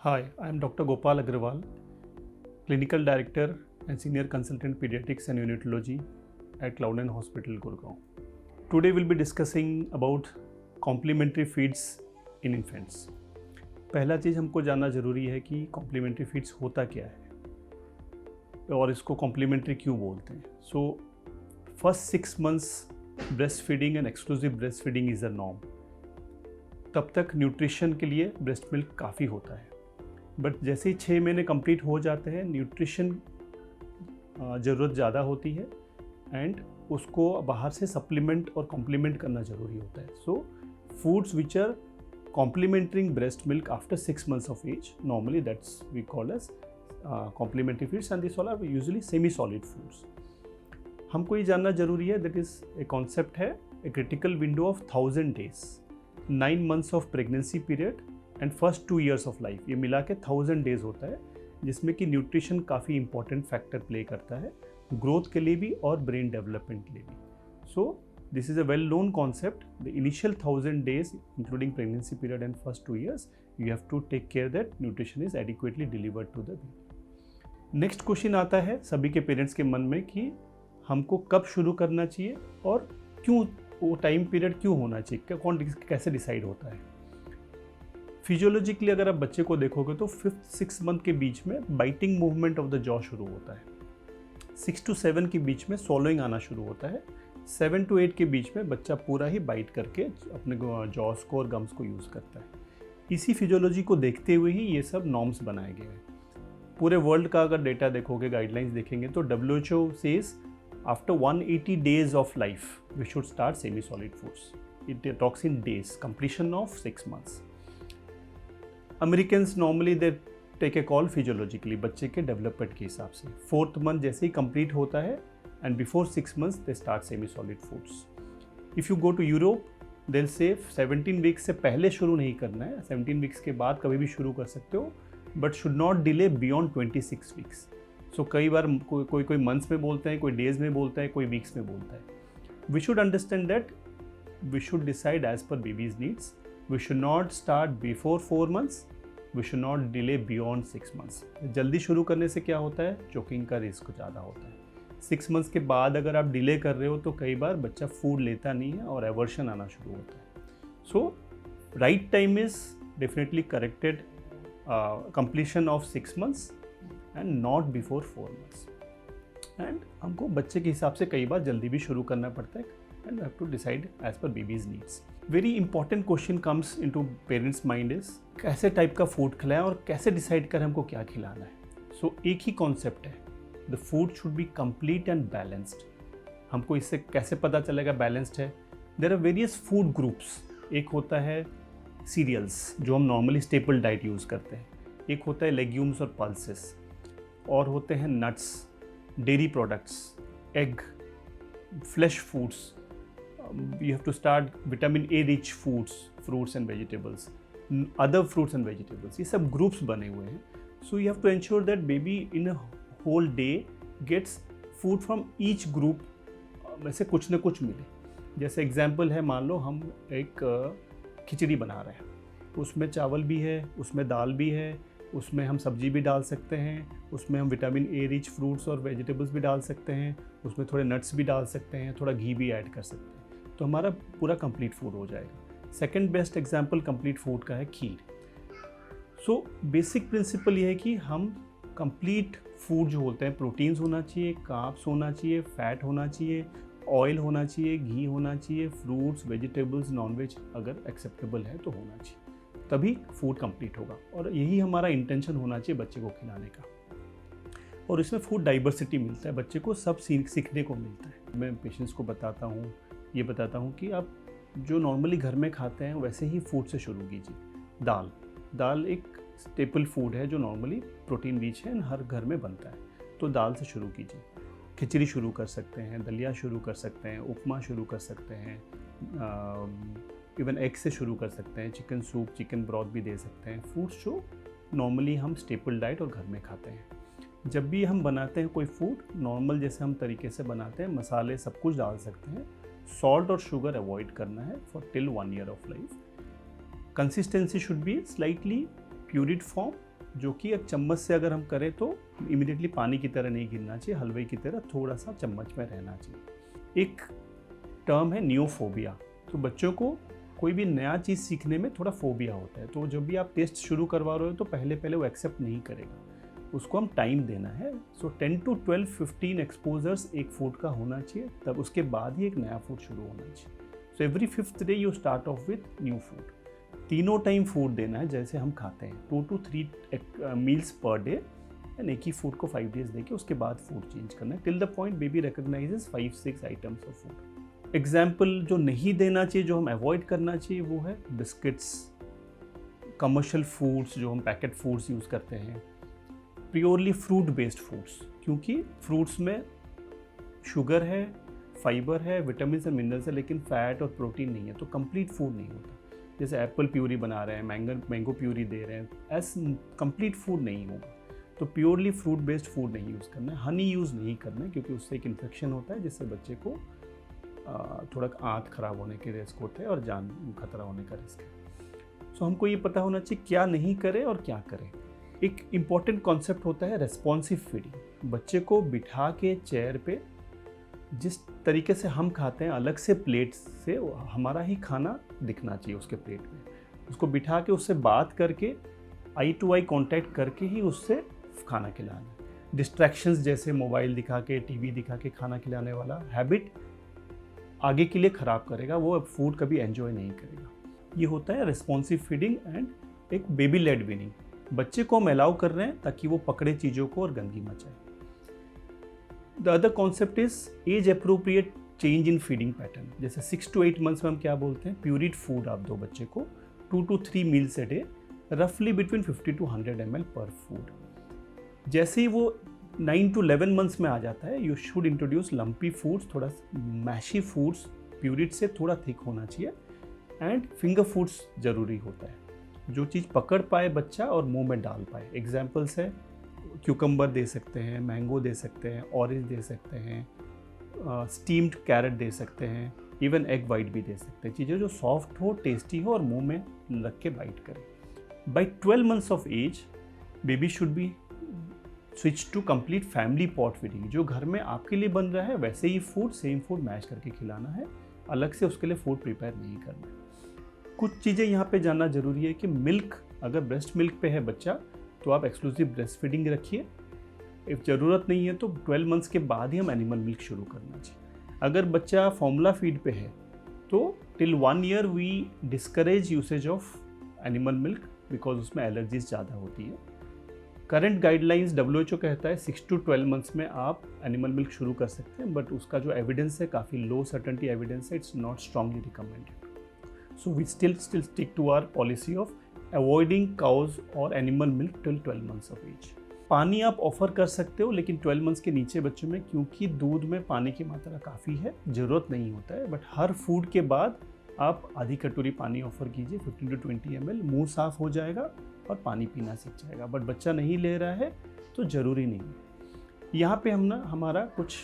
Hi, I am Dr. Gopal Agrawal, Clinical Director and Senior Consultant Pediatrics and Unitology at Cloudnine Hospital, Gurgaon. Today we'll be discussing about complementary feeds in infants. पहला चीज़ हमको जानना ज़रूरी है कि complementary feeds होता क्या है और इसको कॉम्प्लीमेंट्री क्यों बोलते हैं. So first 6 months breast feeding and exclusive breast feeding is a norm. तब तक न्यूट्रिशन के लिए ब्रेस्ट मिल्क काफ़ी होता है, बट जैसे ही 6 महीने कंप्लीट हो जाते हैं न्यूट्रिशन ज़रूरत ज़्यादा होती है एंड उसको बाहर से सप्लीमेंट और कॉम्प्लीमेंट करना ज़रूरी होता है. So foods which are complementing breast milk after 6 months of age, normally that's we call as complementary feeds, and these all are usually semi solid foods. हमको ये जानना जरूरी है that is a concept है a critical window of 1000 days, 9 months of pregnancy period and first 2 years of life, ये मिला के 1000 days होता है जिसमें कि न्यूट्रिशन काफ़ी इंपॉर्टेंट फैक्टर प्ले करता है ग्रोथ के लिए भी और ब्रेन डेवलपमेंट के लिए भी. सो this is a well known concept. The initial 1000 days including pregnancy period and first 2 years you have to take care that nutrition is adequately delivered to the baby. Next question आता है सभी के parents के मन में कि हमको कब शुरू करना चाहिए और क्यों, वो टाइम पीरियड क्यों होना चाहिए, कौन कैसे डिसाइड होता है. फिजियोलॉजिकली अगर आप बच्चे को देखोगे तो 5th-6 month के बीच में biting movement of the jaw शुरू होता है. 6 to 7 के बीच में सॉलोइंग आना शुरू होता है. 7 to 8 के बीच में बच्चा पूरा ही बाइट करके अपने जॉस को और गम्स को यूज़ करता है. इसी फिजियोलॉजी को देखते हुए ही ये सब नॉर्म्स बनाए गए हैं. पूरे वर्ल्ड का अगर डेटा देखोगे, गाइडलाइंस देखेंगे तो WHO says after 180 days of life we should start semi solid foods. It talks in days, completion of 6 months. Americans normally they take a call physiologically बच्चे के डेवलपमेंट के हिसाब से. 4th month जैसे ही complete होता है and before 6 months they start semi-solid foods. If you go to Europe, they'll say 17 weeks से पहले शुरू नहीं करना है, 17 weeks के बाद कभी भी शुरू कर सकते हो, but should not delay beyond 26 weeks. So कई बार कोई months में बोलता है, कोई days में बोलता है, कोई weeks में बोलता है. We should understand that we should decide as per baby's needs. We should not start before 4 months. We should not delay beyond 6 months. जल्दी शुरू करने से क्या होता है, चोकिंग का रिस्क ज़्यादा होता है. 6 months के बाद अगर आप डिले कर रहे हो तो कई बार बच्चा फूड लेता नहीं है और एवर्शन आना शुरू होता है. So right time is definitely corrected completion of 6 months and not before 4 months. And हमको बच्चे के हिसाब से कई बार जल्दी भी शुरू करना पड़ता है and we have to decide as per baby's needs. Very important question comes into parents mind is कैसे टाइप का फूड खिलाएं और कैसे डिसाइड करें हमको क्या खिलाना है. सो एक ही कॉन्सेप्ट है, the food should be complete and balanced. हमको इससे कैसे पता चलेगा बैलेंस्ड है. There are various food groups. एक होता है सीरियल्स जो हम नॉर्मली स्टेपल डाइट यूज़ करते हैं, एक होता है लेग्यूम्स और पल्सेस, और होते हैं nuts, dairy products, egg, flesh foods. You have to start vitamin A rich foods, fruits and vegetables, other fruits and vegetables. ये सब ग्रुप्स बने हुए हैं. So you have to ensure that baby in a whole day gets food from each group में से कुछ न कुछ मिले. जैसे एग्जाम्पल है, मान लो हम एक खिचड़ी बना रहे हैं, उसमें चावल भी है, उसमें दाल भी है, उसमें हम सब्जी भी डाल सकते हैं, उसमें हम विटामिन ए रिच फ्रूट्स और वेजिटेबल्स भी डाल सकते हैं, उसमें थोड़े नट्स भी डाल सकते हैं, थोड़ा घी भी ऐड कर सकते हैं, तो हमारा पूरा कंप्लीट फूड हो जाएगा. Second best example complete food का है खीर. सो बेसिक प्रिंसिपल ये है कि हम कंप्लीट फूड जो होते हैं, प्रोटीन्स होना चाहिए, कार्ब्स होना चाहिए, फैट होना चाहिए, ऑयल होना चाहिए, घी होना चाहिए, फ्रूट्स, वेजिटेबल्स, नॉनवेज अगर एक्सेप्टेबल है तो होना चाहिए, तभी फूड कंप्लीट होगा. और यही हमारा इंटेंशन होना चाहिए बच्चे को खिलाने का. और इसमें फूड डाइवर्सिटी मिलता है, बच्चे को सब सीखने को मिलता है. मैं पेशेंट्स को बताता हूँ, ये बताता हूँ कि आप जो नॉर्मली घर में खाते हैं वैसे ही फूड से शुरू कीजिए. दाल एक स्टेपल फूड है जो नॉर्मली प्रोटीन रिच है, हर घर में बनता है, तो दाल से शुरू कीजिए. खिचड़ी शुरू कर सकते हैं, दलिया शुरू कर सकते हैं, उपमा शुरू कर सकते हैं, इवन एग से शुरू कर सकते हैं, चिकन सूप, चिकन ब्रॉथ भी दे सकते हैं. फूड्स जो नॉर्मली हम स्टेपल डाइट और घर में खाते हैं. जब भी हम बनाते हैं कोई फूड नॉर्मल जैसे हम तरीके से बनाते हैं, मसाले सब कुछ डाल सकते हैं. सॉल्ट और शुगर अवॉइड करना है for till 1 year of life. Consistency should be slightly pureed form जो कि एक चम्मच से अगर हम करें तो इमिडिएटली पानी की तरह नहीं गिरना चाहिए, हलवे की तरह थोड़ा सा चम्मच में रहना चाहिए। एक टर्म है नियोफोबिया। तो बच्चों को कोई भी नया चीज़ सीखने में थोड़ा फोबिया होता है, तो जब भी आप टेस्ट शुरू करवा रहे हो तो पहले वो एक्सेप्ट नहीं करेगा, उसको हम टाइम देना है। सो 10 to 12 15 एक्सपोजर्स एक फूड का होना चाहिए, तब उसके बाद ही एक नया फूड शुरू होना चाहिए। So every 5th day you start of with new food. तीनों टाइम फूड देना है जैसे हम खाते हैं, 2 to 3 meals per day, and एक ही फूड को 5 डेज देके उसके बाद फूड चेंज करना है till the point baby recognises 5-6 items of food. Example जो नहीं देना चाहिए, जो हम अवॉइड करना चाहिए, वो है बिस्किट्स, कमर्शियल फूड्स जो हम पैकेट फूड्स यूज़ करते हैं, प्योरली फ्रूट बेस्ड फूड्स, क्योंकि फ्रूट्स में शुगर है, फाइबर है, विटामिन और मिनरल्स है, लेकिन फैट और प्रोटीन नहीं है, तो कंप्लीट फूड नहीं होता। जैसे एप्पल प्यूरी बना रहे हैं, मैंगो प्यूरी दे रहे हैं, ऐस कंप्लीट फूड नहीं होगा। तो प्योरली फ्रूट बेस्ड फूड नहीं यूज़ करना है, हनी यूज़ नहीं करना है, क्योंकि उससे एक इन्फेक्शन होता है जिससे बच्चे को थोड़ा आंत खराब होने के रिस्क होते हैं और जान खतरा होने का रिस्क है। सो हमको ये पता होना चाहिए क्या नहीं करें और क्या करें। एक इम्पॉर्टेंट कॉन्सेप्ट होता है रेस्पॉन्सिव फीडिंग। बच्चे को बिठा के चेयर पे, जिस तरीके से हम खाते हैं अलग से प्लेट से हमारा ही खाना दिखना चाहिए उसके प्लेट में, उसको बिठा के उससे बात करके आई टू आई कांटेक्ट करके ही उससे खाना खिलाना। डिस्ट्रैक्शंस जैसे मोबाइल दिखा के, टीवी दिखा के खाना खिलाने वाला हैबिट आगे के लिए ख़राब करेगा, वो फूड कभी एंजॉय नहीं करेगा। ये होता है रिस्पॉन्सिव फीडिंग एंड एक बेबी लेड वीनिंग। बच्चे को हम अलाउ कर रहे हैं ताकि वो पकड़े चीज़ों को और गंदगी मचाए। The other concept is age appropriate change in feeding pattern. जैसे 6 to 8 मंथ्स में हम क्या बोलते हैं, प्यूरिड फूड आप दो बच्चे को 2 to 3 मील्स ए डे, रफली बिटवीन 50 to 100 ml पर फूड। जैसे ही वो 9 to 11 मंथ्स में आ जाता है, you should introduce lumpy foods, थोड़ा मैशी फूड्स, प्यूरिड से थोड़ा थिक होना चाहिए, एंड फिंगर फूड्स ज़रूरी होता है, जो चीज़ पकड़ पाए बच्चा और मुंह में डाल पाए। एग्जाम्पल्स है क्यूकम्बर दे सकते हैं, मैंगो दे सकते हैं, ऑरेंज दे सकते हैं, स्टीम्ड कैरेट दे सकते हैं, इवन एग वाइट भी दे सकते हैं। चीज़ें जो सॉफ्ट हो, टेस्टी हो और मुंह में रख के बाइट करें। By 12 months of age baby should be switch to complete family pot feeding. जो घर में आपके लिए बन रहा है वैसे ही फूड, सेम फूड मैश करके खिलाना है, अलग से उसके लिए फूड प्रिपेयर नहीं करना है। कुछ चीज़ें यहाँ पे जानना जरूरी है कि मिल्क, अगर ब्रेस्ट मिल्क पे है बच्चा तो आप एक्सक्लूसिव ब्रेस्ट फीडिंग रखिए। इफ ज़रूरत नहीं है तो 12 मंथ्स के बाद ही हम एनिमल मिल्क शुरू करना चाहिए। अगर बच्चा फॉर्मूला फीड पे है तो till 1 year we discourage usage of animal milk, because उसमें एलर्जीज ज़्यादा होती है। करंट गाइडलाइंस WHO कहता है 6 to 12 मंथ्स में आप एनिमल मिल्क शुरू कर सकते हैं, बट उसका जो एविडेंस है काफ़ी लो सर्टेनिटी एविडेंस है, it's not strongly recommended. So we still stick to our policy of avoiding cows और animal milk till 12 months of age. पानी आप ऑफर कर सकते हो, लेकिन 12 मंथ्स के नीचे बच्चों में, क्योंकि दूध में पानी की मात्रा काफ़ी है, ज़रूरत नहीं होता है। बट हर फूड के बाद आप आधी कटोरी पानी ऑफर कीजिए, 15 to 20 ml, मुंह साफ हो जाएगा और पानी पीना सीख जाएगा। बट बच्चा नहीं ले रहा है तो ज़रूरी नहीं है। यहाँ पे हम हमारा कुछ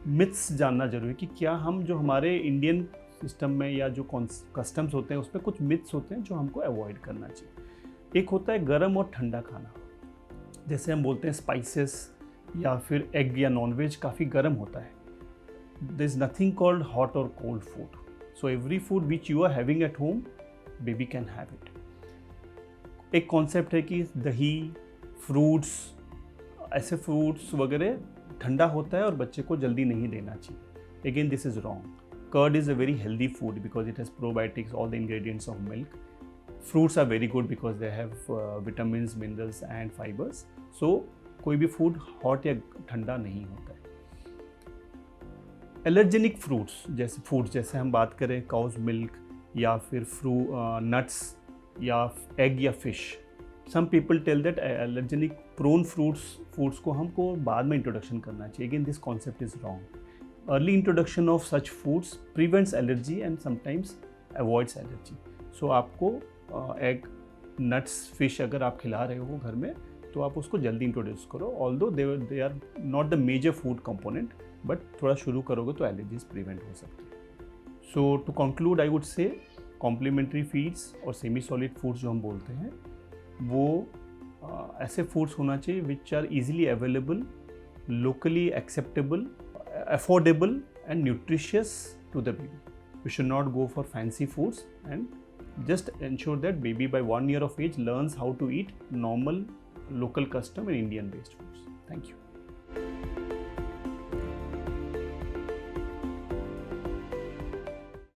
मिथ्स जानना जरूरी है कि क्या हम, जो हमारे इंडियन सिस्टम में या जो कस्टम्स होते हैं उस पर कुछ मिथ्स होते हैं जो हमको अवॉइड करना चाहिए। एक होता है गर्म और ठंडा खाना। जैसे हम बोलते हैं स्पाइसेस या फिर एग या नॉनवेज काफ़ी गर्म होता है। There is nothing called hot और cold food. So every food which you are having at home baby can have it. एक कॉन्सेप्ट है कि दही, फ्रूट्स, ऐसे फ्रूट्स वगैरह ठंडा होता है और बच्चे को जल्दी नहीं देना चाहिए। Again this is wrong. Curd is a very healthy food because it has probiotics, all the ingredients of milk. Fruits are very good because they have vitamins, minerals and fibers. So कोई भी food hot या ठंडा नहीं होता है. Allergenic fruits जैसे हम बात करें काउज मिल्क या फिर नट्स या एग या fish. Some people tell that allergenic prone foods को हमको बाद में इंट्रोडक्शन करना चाहिए. Again this concept is wrong. Early introduction of such foods prevents allergy and sometimes avoids allergy. So आपको एग, नट्स, फिश अगर आप खिला रहे हो घर में तो आप उसको जल्दी इंट्रोड्यूस करो. Although they are not the major food component, but थोड़ा शुरू करोगे तो एलर्जीज प्रिवेंट हो सकती है. So to conclude I would say complementary feeds और सेमी सॉलिड फूड्स जो हम बोलते हैं वो ऐसे फूड्स होना चाहिए which are easily available, locally acceptable, affordable and nutritious to the baby. We should not go for fancy foods, and just ensure that baby by 1 year of age learns how to eat normal local custom and Indian based foods. Thank you.